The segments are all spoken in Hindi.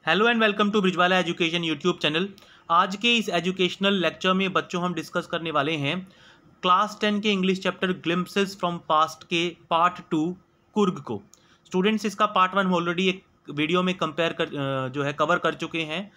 Hello and welcome to Bridgewala education YouTube channel. आज के इस एजुकेशनल लेक्चर में बच्चों हम डिस्कस करने वाले हैं क्लास 10 के English chapter glimpses from past के पार्ट 2 कुर्ग को। स्टूडेंट्स, इसका पार्ट 1 ऑलरेडी एक वीडियो में कवर कर चुके हैं।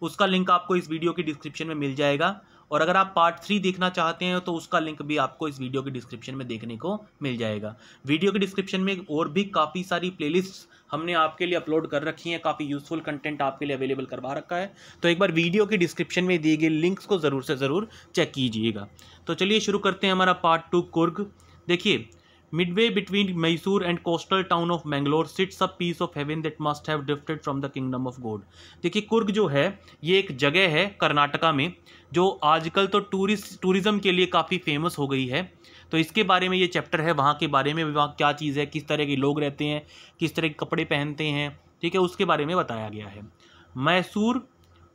उसका लिंक आपको इस वीडियो की डिस्क्रिप्शन में मिल जाएगा, और अगर आप पार्ट 3 देखना चाहते हैं तो उसका लिंक भी आपको इस वीडियो की डिस्क्रिप्शन में देखने को मिल जाएगा। वीडियो की डिस्क्रिप्शन में और भी काफ़ी सारी प्लेलिस्ट हमने आपके लिए अपलोड कर रखी हैं, काफ़ी यूजफुल कंटेंट आपके लिए अवेलेबल करवा रखा है। तो एक बार वीडियो की डिस्क्रिप्शन में दिए गए लिंक्स को ज़रूर से ज़रूर चेक कीजिएगा। तो चलिए शुरू करते हैं हमारा पार्ट 2 कुर्ग। देखिए, midway between Mysore and coastal town of Mangalore sits a piece of heaven that must have drifted from the kingdom of God. देखिए, कुर्ग जो है ये एक जगह है कर्नाटका में, जो आजकल तो टूरिज्म के लिए काफ़ी फेमस हो गई है। तो इसके बारे में ये चैप्टर है, वहाँ के बारे में, वहाँ क्या चीज़ है, किस तरह के लोग रहते हैं, किस तरह के कपड़े पहनते हैं, ठीक है, उसके बारे में बताया गया है। मैसूर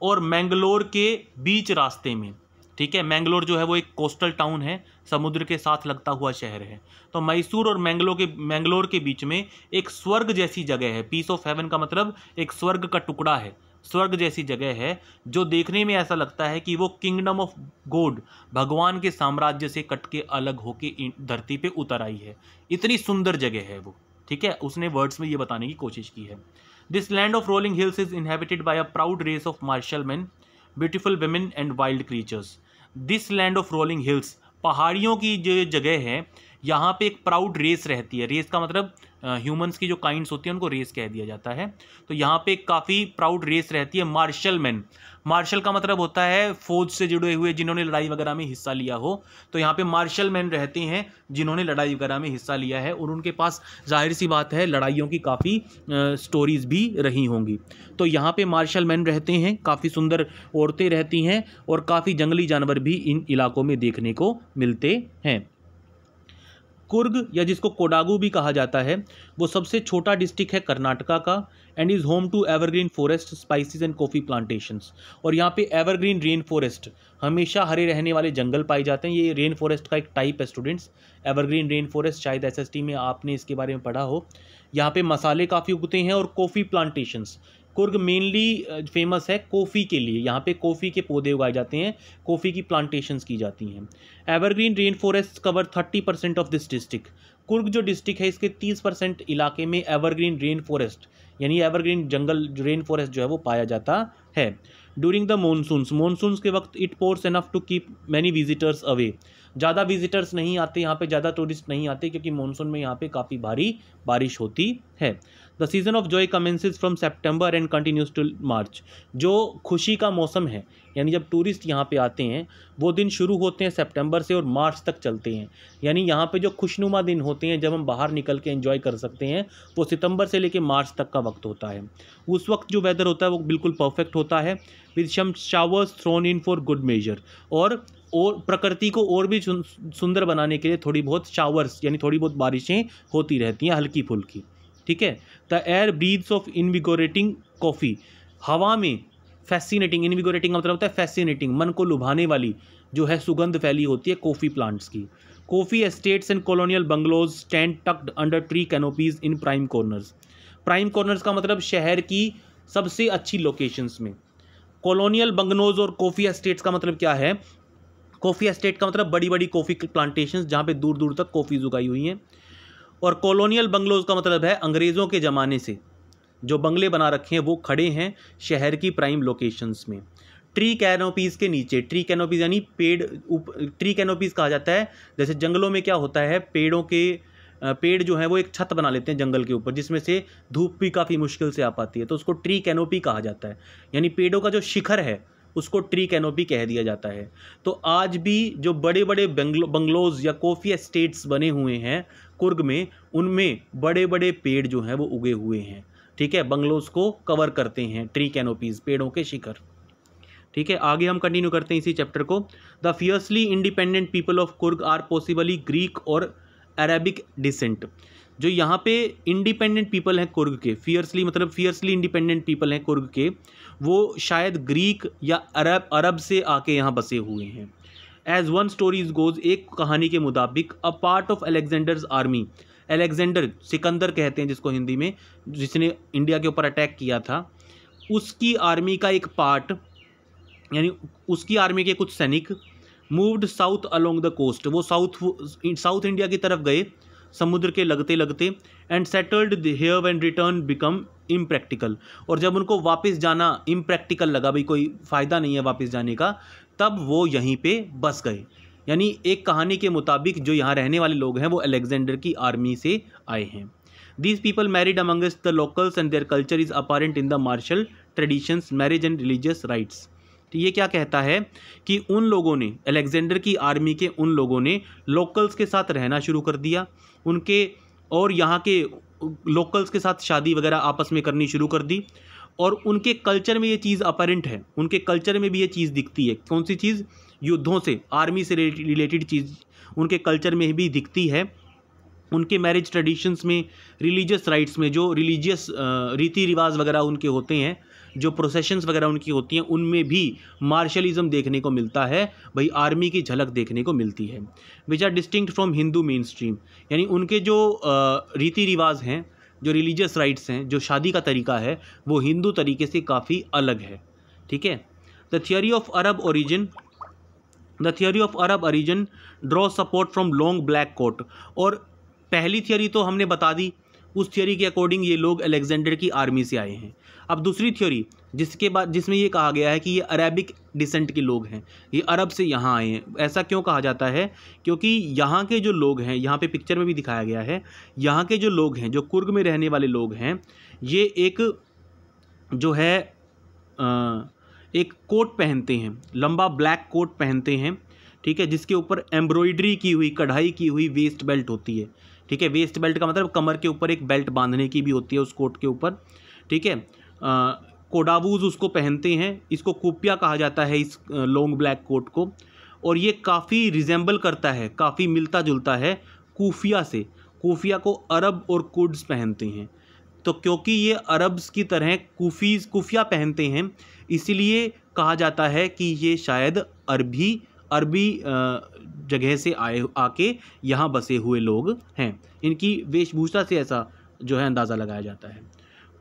और मैंगलोर के बीच रास्ते में, ठीक है, मैंगलोर जो है वो एक कोस्टल टाउन है, समुद्र के साथ लगता हुआ शहर है। तो मैसूर और मैंगलोर के बीच में एक स्वर्ग जैसी जगह है। पीस ऑफ हेवन का मतलब एक स्वर्ग का टुकड़ा है, स्वर्ग जैसी जगह है, जो देखने में ऐसा लगता है कि वो किंगडम ऑफ गॉड, भगवान के साम्राज्य से कट के अलग होके धरती पे उतर आई है। इतनी सुंदर जगह है वो, ठीक है, उसने वर्ड्स में ये बताने की कोशिश की है। This land of rolling hills is inhabited by a proud race of martial man, beautiful women and wild creatures. This land of rolling hills, पहाड़ियों की जो जगह है, यहाँ पे एक प्राउड रेस रहती है। रेस का मतलब ह्यूमंस की जो काइंड्स होती हैं उनको रेस कह दिया जाता है। तो यहाँ पे काफ़ी प्राउड रेस रहती है। मार्शल मैन, मार्शल का मतलब होता है फौज से जुड़े हुए, जिन्होंने लड़ाई वगैरह में हिस्सा लिया हो। तो यहाँ पे मार्शल मैन रहते हैं जिन्होंने लड़ाई वगैरह में हिस्सा लिया है, और उनके पास जाहिर सी बात है लड़ाइयों की काफ़ी स्टोरीज भी रही होंगी। तो यहाँ पे मार्शल मैन रहते हैं, काफ़ी सुंदर औरतें रहती हैं, और काफ़ी जंगली जानवर भी इन इलाकों में देखने को मिलते हैं। कुर्ग, या जिसको कोडागू भी कहा जाता है, वो सबसे छोटा डिस्ट्रिक्ट है कर्नाटका का, and is home to evergreen forest, spices and coffee plantations. और यहाँ पे एवरग्रीन रेन फॉरेस्ट, हमेशा हरे रहने वाले जंगल पाए जाते हैं। ये रेन फॉरेस्ट का एक टाइप है स्टूडेंट्स, एवरग्रीन रेन फॉरेस्ट। शायद एसएसटी में आपने इसके बारे में पढ़ा हो। यहाँ पे मसाले काफ़ी उगते हैं, और coffee plantations. Coorg mainly famous है कॉफ़ी के लिए। यहाँ पे कॉफ़ी के पौधे उगाए जाते हैं, कॉफ़ी की प्लांटेशंस की जाती हैं। Evergreen rain forest cover 30% of this district. Coorg जो डिस्ट्रिक्ट है, इसके 30% इलाके में एवरग्रीन रेन फॉरेस्ट, यानी एवरग्रीन जंगल रेन फॉरेस्ट जो है वो पाया जाता है। ड्यूरिंग द मानसून्स के वक्त it pours enough to keep many visitors away. ज़्यादा विजिटर्स नहीं आते यहाँ पे, ज़्यादा टूरिस्ट नहीं आते, क्योंकि मानसून में यहाँ पे काफ़ी भारी बारिश होती है। The season of joy commences from September and continues to March. जो खुशी का मौसम है, यानी जब टूरिस्ट यहाँ पे आते हैं, वो दिन शुरू होते हैं सितंबर से और मार्च तक चलते हैं। यानी यहाँ पे जो खुशनुमा दिन होते हैं, जब हम बाहर निकल के एंजॉय कर सकते हैं, वो सितंबर से लेके मार्च तक का वक्त होता है। उस वक्त जो वेदर होता है वो बिल्कुल परफेक्ट होता है, with some showers thrown in for good measure. और प्रकृति को और भी सुंदर बनाने के लिए थोड़ी बहुत शावर्स, यानी थोड़ी बहुत बारिशें होती रहती हैं, हल्की फुल्की, ठीक है। The air breathes of invigorating coffee. हवा में फैसिनेटिंग, इनविगोरेटिंग का मतलब होता है फैसिनेटिंग, मन को लुभाने वाली जो है सुगंध फैली होती है कॉफ़ी प्लांट्स की। Coffee estates and colonial bungalows stand tucked under tree canopies in prime corners. Prime corners का मतलब शहर की सबसे अच्छी लोकेशंस में। कॉलोनियल बंगलोज और कॉफ़ी एस्टेट्स का मतलब क्या है? कॉफ़ी एस्टेट का मतलब बड़ी बड़ी कॉफ़ी प्लांटेशंस जहाँ पे दूर दूर तक कॉफ़ीज उगाई हुई हैं। और कॉलोनियल बंगलोज का मतलब है अंग्रेज़ों के ज़माने से जो बंगले बना रखे हैं वो खड़े हैं शहर की प्राइम लोकेशंस में। ट्री कैनोपीज़ के नीचे, ट्री कैनोपीज़ यानी पेड़, ट्री कैनोपीज़ कहा जाता है। जैसे जंगलों में क्या होता है, पेड़ जो है वो एक छत बना लेते हैं जंगल के ऊपर, जिसमें से धूप भी काफ़ी मुश्किल से आ पाती है, तो उसको ट्री कैनोपी कहा जाता है। यानी पेड़ों का जो शिखर है उसको ट्री कैनोपी कह दिया जाता है। तो आज भी जो बड़े बड़े बंगलोज या कॉफ़ी एस्टेट्स बने हुए हैं कुर्ग में, उनमें बड़े बड़े पेड़ जो हैं वो उगे हुए हैं, ठीक है, बंगलोज को कवर करते हैं ट्री कैनोपीज़, पेड़ों के शिखर, ठीक है। आगे हम कंटिन्यू करते हैं इसी चैप्टर को। The fiercely independent people of Coorg are possibly Greek और अरेबिक डिसेंट। जो यहाँ पे इंडिपेंडेंट पीपल हैं कुर्ग के, फियर्सली मतलब फियर्सली इंडिपेंडेंट पीपल हैं कुर्ग के, वो शायद ग्रीक या अरब से आके यहाँ बसे हुए हैं। एज वन स्टोरीज गोज, एक कहानी के मुताबिक, a part of Alexander's army, Alexander, Sikandar कहते हैं जिसको हिंदी में, जिसने इंडिया के ऊपर अटैक किया था, उसकी आर्मी का एक पार्ट, यानी उसकी आर्मी के कुछ सैनिक moved south along the coast, वो साउथ इंडिया की तरफ गए समुद्र के लगते लगते, and settled here when return become impractical, और जब उनको वापस जाना इम्प्रैक्टिकल लगा, भाई कोई फ़ायदा नहीं है वापस जाने का, तब वो यहीं पे बस गए। यानी एक कहानी के मुताबिक जो यहाँ रहने वाले लोग हैं वो अलेक्जेंडर की आर्मी से आए हैं। These people married amongst the locals and their culture is apparent in the martial traditions, marriage and religious rites। तो ये क्या कहता है कि उन लोगों ने, अलेक्जेंडर की आर्मी के उन लोगों ने लोकल्स के साथ रहना शुरू कर दिया, उनके और यहाँ के लोकल्स के साथ शादी वगैरह आपस में करनी शुरू कर दी, और उनके कल्चर में ये चीज़ अपरेंट है, उनके कल्चर में भी ये चीज़ दिखती है। कौन सी चीज़? युद्धों से, आर्मी से रिलेटेड चीज़ उनके कल्चर में भी दिखती है। उनके मैरिज ट्रेडिशंस में, रिलीजियस राइट्स में, जो रिलीजियस रीति रिवाज वगैरह उनके होते हैं, जो प्रोसेशंस वगैरह उनकी होती हैं, उनमें भी मार्शलिज्म देखने को मिलता है, भाई आर्मी की झलक देखने को मिलती है। Which are distinct from Hindu mainstream, यानी उनके जो रीति रिवाज हैं, जो रिलीजियस राइट्स हैं, जो शादी का तरीका है, वो हिंदू तरीके से काफ़ी अलग है। ठीक है। The theory of Arab origin draw support from long black coat, और पहली थियोरी तो हमने बता दी, उस थियोरी के अकॉर्डिंग ये लोग अलेक्जेंडर की आर्मी से आए हैं। अब दूसरी थ्योरी जिसमें ये कहा गया है कि ये अरेबिक डिसेंट के लोग हैं, ये अरब से यहाँ आए हैं। ऐसा क्यों कहा जाता है? क्योंकि यहाँ के जो लोग हैं, यहाँ पे पिक्चर में भी दिखाया गया है, यहाँ के जो लोग हैं, जो कुर्ग में रहने वाले लोग हैं, ये एक जो है एक कोट पहनते हैं, लंबा ब्लैक कोट पहनते हैं, ठीक है, जिसके ऊपर एम्ब्रॉयडरी की हुई, कढ़ाई की हुई वेस्ट बेल्ट होती है। ठीक है, वेस्ट बेल्ट का मतलब कमर के ऊपर एक बेल्ट बांधने की भी होती है उस कोट के ऊपर। ठीक है, कोडावूज उसको पहनते हैं, इसको कुपिया कहा जाता है इस लॉन्ग ब्लैक कोट को, और ये काफ़ी रिजेंबल करता है, काफ़ी मिलता जुलता है कुफिया से। कुफिया को अरब और कुर्ड्स पहनते हैं, तो क्योंकि ये अरब्स की तरह कुफिया पहनते हैं, इसीलिए कहा जाता है कि ये शायद अरबी जगह से आके यहाँ बसे हुए लोग हैं। इनकी वेशभूषा से ऐसा जो है अंदाज़ा लगाया जाता है।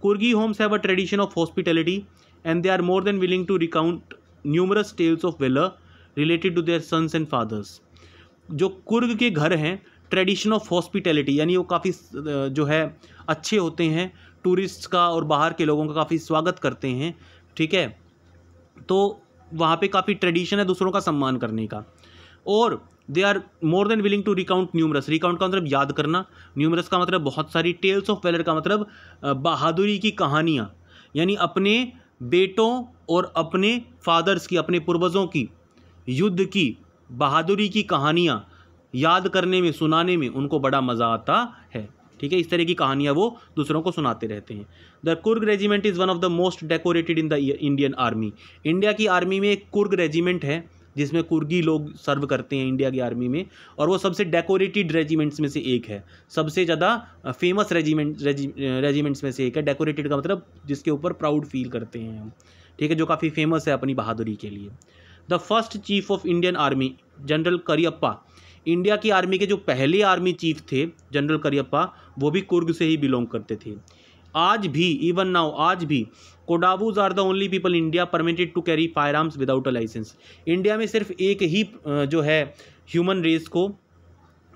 Coorgi homes have a tradition of hospitality and they are more than willing to recount numerous tales of valour related to their sons and fathers. जो कुर्ग के घर हैं, ट्रेडिशन ऑफ हॉस्पिटैलिटी, यानी वो काफ़ी जो है अच्छे होते हैं, टूरिस्ट का और बाहर के लोगों का काफ़ी स्वागत करते हैं। ठीक है, तो वहाँ पे काफ़ी ट्रेडिशन है दूसरों का सम्मान करने का। और they are more than willing to recount numerous, recount का मतलब याद करना, न्यूमरस का मतलब बहुत सारी, टेल्स ऑफ वेलर का मतलब बहादुरी की कहानियाँ, यानी अपने बेटों और अपने फादर्स की, अपने पूर्वजों की युद्ध की बहादुरी की कहानियाँ याद करने में, सुनाने में उनको बड़ा मज़ा आता है। ठीक है, इस तरह की कहानियाँ वो दूसरों को सुनाते रहते हैं। The Coorg regiment is one of the most decorated in the Indian army. India की आर्मी में एक कुर्ग रेजिमेंट है जिसमें कुर्गी लोग सर्व करते हैं इंडिया की आर्मी में, और वो सबसे डेकोरेटेड रेजिमेंट्स में से एक है, सबसे ज़्यादा फेमस रेजिमेंट्स में से एक है। डेकोरेटेड का मतलब जिसके ऊपर प्राउड फील करते हैं हम। ठीक है, जो काफ़ी फेमस है अपनी बहादुरी के लिए। The first chief of Indian army general Cariappa, India की आर्मी के जो पहले आर्मी चीफ थे जनरल करियप्पा, वो भी कुर्ग से ही बिलोंग करते थे। आज भी, इवन नाउ, आज भी Kodavas are the only people India permitted to carry firearms without a licence. India में सिर्फ एक ही जो है ह्यूमन रेस को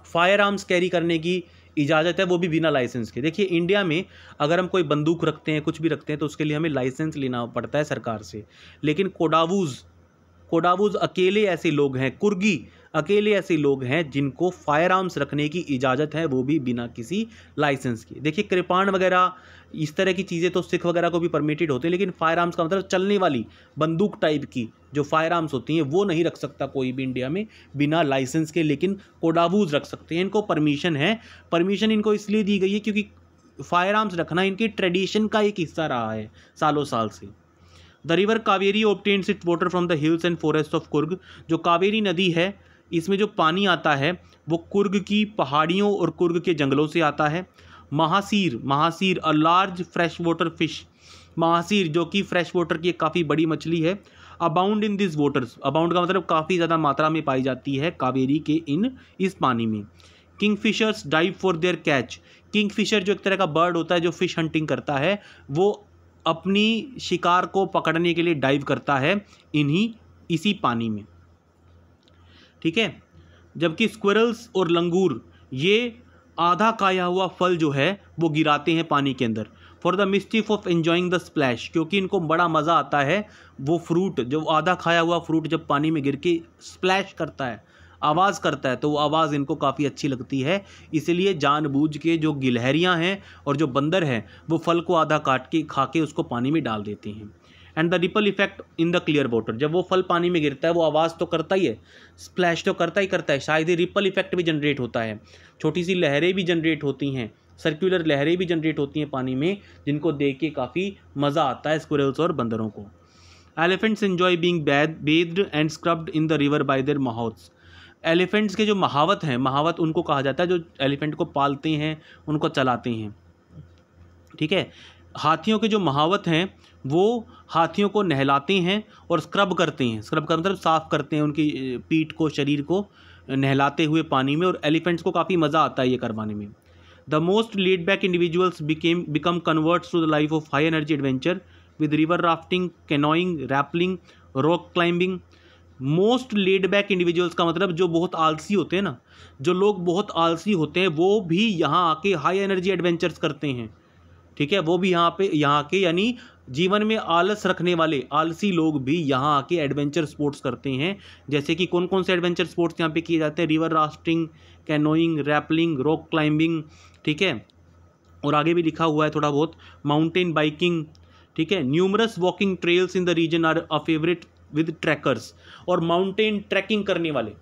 फायर आर्म्स कैरी करने की इजाज़त है, वो भी बिना लाइसेंस के। देखिए, इंडिया में अगर हम कोई बंदूक रखते हैं, कुछ भी रखते हैं, तो उसके लिए हमें लाइसेंस लेना पड़ता है सरकार से। लेकिन कोडावूज अकेले ऐसे लोग हैं, कुर्गी अकेले ऐसे लोग हैं जिनको फायर आर्म्स रखने की इजाज़त है, वो भी बिना किसी लाइसेंस की। देखिए, कृपाण वगैरह इस तरह की चीज़ें तो सिख वगैरह को भी परमिटेड होते हैं, लेकिन फायर आर्म्स का मतलब चलने वाली बंदूक टाइप की जो फायर आर्म्स होती हैं वो नहीं रख सकता कोई भी इंडिया में बिना लाइसेंस के, लेकिन कोडावूज रख सकते हैं। इनको परमिशन है। परमिशन इनको इसलिए दी गई है क्योंकि फायर आर्म्स रखना इनकी ट्रेडिशन का एक हिस्सा रहा है सालों साल से। The river Kaveri obtains it's water from the hills and forest of Coorg. जो कावेरी नदी है, इसमें जो पानी आता है वो कुर्ग की पहाड़ियों और कुर्ग के जंगलों से आता है। Mahseer a large fresh water fish, mahseer जो कि फ्रेश वाटर की एक काफ़ी बड़ी मछली है। Abound in this waters, abound का मतलब काफ़ी ज़्यादा मात्रा में पाई जाती है कावेरी के इस पानी में। Kingfishers dive for their catch, Kingfisher जो एक तरह का बर्ड होता है जो फिश हंटिंग करता है, वो अपनी शिकार को पकड़ने के लिए डाइव करता है इसी पानी में, ठीक है। जबकि स्क्विरल्स और लंगूर ये आधा खाया हुआ फल जो है वो गिराते हैं पानी के अंदर, for the mischief of enjoying the splash, क्योंकि इनको बड़ा मज़ा आता है वो फ्रूट, जो आधा खाया हुआ फ्रूट जब पानी में गिर के स्प्लैश करता है, आवाज़ करता है, तो वो आवाज़ इनको काफ़ी अच्छी लगती है। इसलिए जानबूझ के जो गिलहरियाँ हैं और जो बंदर हैं वो फल को आधा काट के खा के उसको पानी में डाल देते हैं। And the ripple effect in the clear water, जब वो फल पानी में गिरता है वो आवाज़ तो करता ही है, स्प्लैश तो करता ही करता है, शायद ही रिपल इफेक्ट भी जनरेट होता है, छोटी सी लहरें भी जनरेट होती हैं, सर्कुलर लहरें भी जनरेट होती हैं पानी में, जिनको देख के काफ़ी मज़ा आता है स्क्विरल्स और बंदरों को। Elephants enjoy being bathed and scrubbed in the river by their mahouts. Elephants के जो महावत हैं, महावत उनको कहा जाता है जो एलिफेंट को पालते हैं, उनको चलाते हैं, ठीक है। हाथियों के जो महावत हैं वो हाथियों को नहलाते हैं और स्क्रब करते हैं, स्क्रब का मतलब साफ़ करते हैं उनकी पीठ को, शरीर को नहलाते हुए पानी में, और एलिफेंट्स को काफ़ी मज़ा आता है ये करवाने में। The most laid back individuals become converts to the life of high energy adventure with river rafting, canoeing, rappelling, rock climbing. Most laid back individuals का मतलब जो बहुत आलसी होते हैं ना, जो लोग बहुत आलसी होते हैं वो भी यहाँ आके हाई एनर्जी एडवेंचर्स करते हैं, ठीक है। वो भी यहाँ के यानी जीवन में आलस रखने वाले आलसी लोग भी यहाँ आके एडवेंचर स्पोर्ट्स करते हैं। जैसे कि कौन कौन से एडवेंचर स्पोर्ट्स यहाँ पे किए जाते हैं? River rafting, canoeing, rappelling, rock climbing, ठीक है। और आगे भी लिखा हुआ है थोड़ा बहुत, माउंटेन बाइकिंग, ठीक है। Numerous walking trails in the region are a favourite with trekkers, और माउंटेन ट्रैकिंग करने वाले,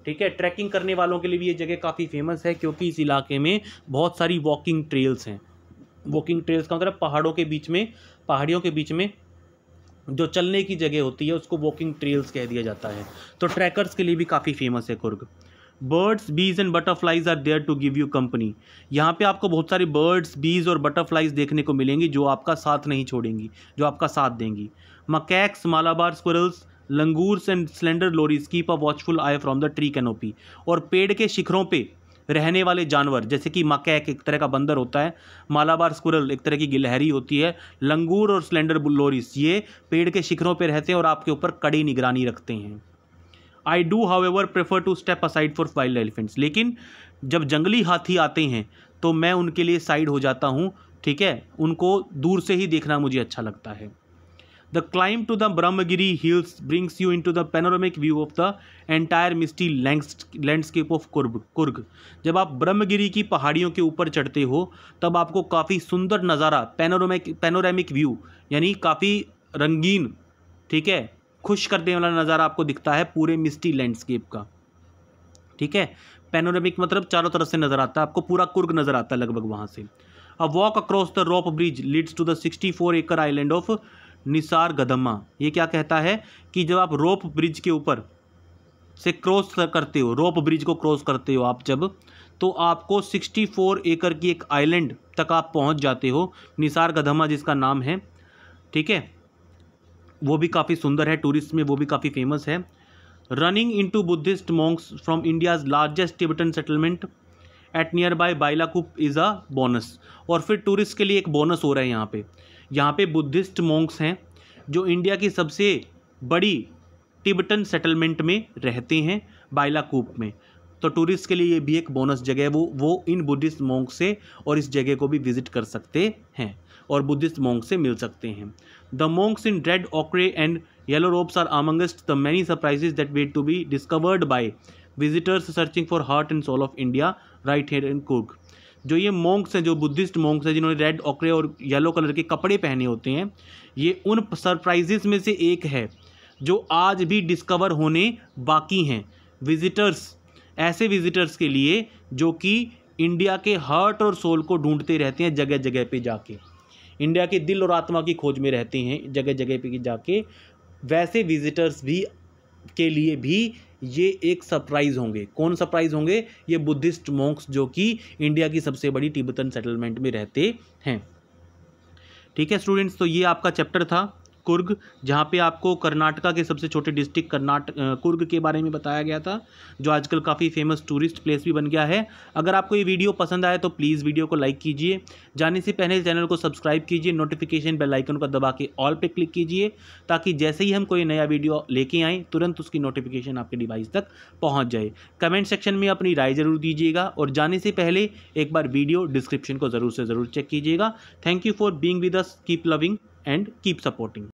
ठीक है, ट्रैकिंग करने वालों के लिए भी ये जगह काफ़ी फेमस है, क्योंकि इस इलाके में बहुत सारी वॉकिंग ट्रेल्स हैं। वॉकिंग ट्रेल्स का मतलब पहाड़ियों के बीच में जो चलने की जगह होती है उसको वॉकिंग ट्रेल्स कह दिया जाता है। तो ट्रैकर्स के लिए भी काफ़ी फेमस है Coorg. Birds, bees and butterflies are there to give you company. यहाँ पे आपको बहुत सारी बर्ड्स, बीज और बटरफ्लाइज देखने को मिलेंगी जो आपका साथ नहीं छोड़ेंगी, जो आपका साथ देंगी। Macaques, Malabar squirrels, langurs and slender lorises keep a watchful eye from the tree canopy. और पेड़ के शिखरों पे रहने वाले जानवर जैसे कि मकैक एक तरह का बंदर होता है, मालाबार स्क्विरल एक तरह की गिलहरी होती है, लंगूर और स्लेंडर लोरीज ये पेड़ के शिखरों पे रहते हैं और आपके ऊपर कड़ी निगरानी रखते हैं। I do however prefer to step aside for wild elephants. लेकिन जब जंगली हाथी आते हैं तो मैं उनके लिए साइड हो जाता हूँ, ठीक है, उनको दूर से ही देखना मुझे अच्छा लगता है। The climb to the Brahmagiri hills brings you into the panoramic view of the entire misty landscape of Coorg. जब आप ब्रह्मगिरी की पहाड़ियों के ऊपर चढ़ते हो तब आपको काफ़ी सुंदर नज़ारा, पैनोरामिक व्यू यानी काफ़ी रंगीन, ठीक है, खुश करने वाला नज़ारा आपको दिखता है पूरे मिस्टी लैंडस्केप का, ठीक है। पैनोरामिक मतलब चारों तरफ से नज़र आता है, आपको पूरा कुर्ग नज़र आता है लगभग वहाँ से। A walk across the rope bridge leads to the 64 acre island of निसारगदम्मा। ये क्या कहता है कि जब आप रोप ब्रिज के ऊपर से क्रॉस करते हो, रोप ब्रिज को क्रॉस करते हो आप जब, तो आपको 64 एकड़ की एक आइलैंड तक आप पहुंच जाते हो, निसारगदम्मा जिसका नाम है, ठीक है। वो भी काफ़ी सुंदर है, टूरिस्ट में वो भी काफ़ी फेमस है। Running into Buddhist monks from India's largest Tibetan settlement at nearby Bylakuppe is a bonus. और फिर टूरिस्ट के लिए एक बोनस हो रहा है यहाँ पे बुद्धिस्ट मॉन्क्स हैं जो इंडिया की सबसे बड़ी टिबेटन सेटलमेंट में रहते हैं, बाइलाकुप में। तो टूरिस्ट के लिए ये भी एक बोनस जगह है, वो इन बुद्धिस्ट मॉन्क से और इस जगह को भी विजिट कर सकते हैं और बुद्धिस्ट मॉन्क से मिल सकते हैं। The monks in red ochre and yellow robes are amongst the many surprises that wait to be discovered by visitors searching for heart and soul of India right here in Coorg. जो ये मॉन्क्स हैं, जो बुद्धिस्ट मॉन्क्स हैं जिन्होंने रेड ओक्रे और येलो कलर के कपड़े पहने होते हैं, ये उन सरप्राइजेस में से एक है जो आज भी डिस्कवर होने बाकी हैं विजिटर्स, ऐसे विजिटर्स के लिए जो कि इंडिया के हार्ट और सोल को ढूंढते रहते हैं जगह जगह पे जाके, इंडिया के दिल और आत्मा की खोज में रहते हैं जगह जगह पे जाके। वैसे विजिटर्स भी के लिए भी ये एक सरप्राइज़ होंगे। कौन सरप्राइज़ होंगे? ये बुद्धिस्ट मॉन्क्स जो कि इंडिया की सबसे बड़ी तिब्बतन सेटलमेंट में रहते हैं। ठीक है स्टूडेंट्स, तो ये आपका चैप्टर था कुर्ग, जहाँ पे आपको कर्नाटका के सबसे छोटे डिस्ट्रिक्ट कुर्ग के बारे में बताया गया था, जो आजकल काफ़ी फेमस टूरिस्ट प्लेस भी बन गया है। अगर आपको ये वीडियो पसंद आए तो प्लीज़ वीडियो को लाइक कीजिए, जाने से पहले चैनल को सब्सक्राइब कीजिए, नोटिफिकेशन बेल आइकन को दबा के ऑल पे क्लिक कीजिए, ताकि जैसे ही हम कोई नया वीडियो लेके आएँ तुरंत उसकी नोटिफिकेशन आपके डिवाइस तक पहुँच जाए। कमेंट सेक्शन में अपनी राय ज़रूर दीजिएगा और जाने से पहले एक बार वीडियो डिस्क्रिप्शन को ज़रूर से ज़रूर चेक कीजिएगा। Thank you for being with us, keep loving and keep supporting.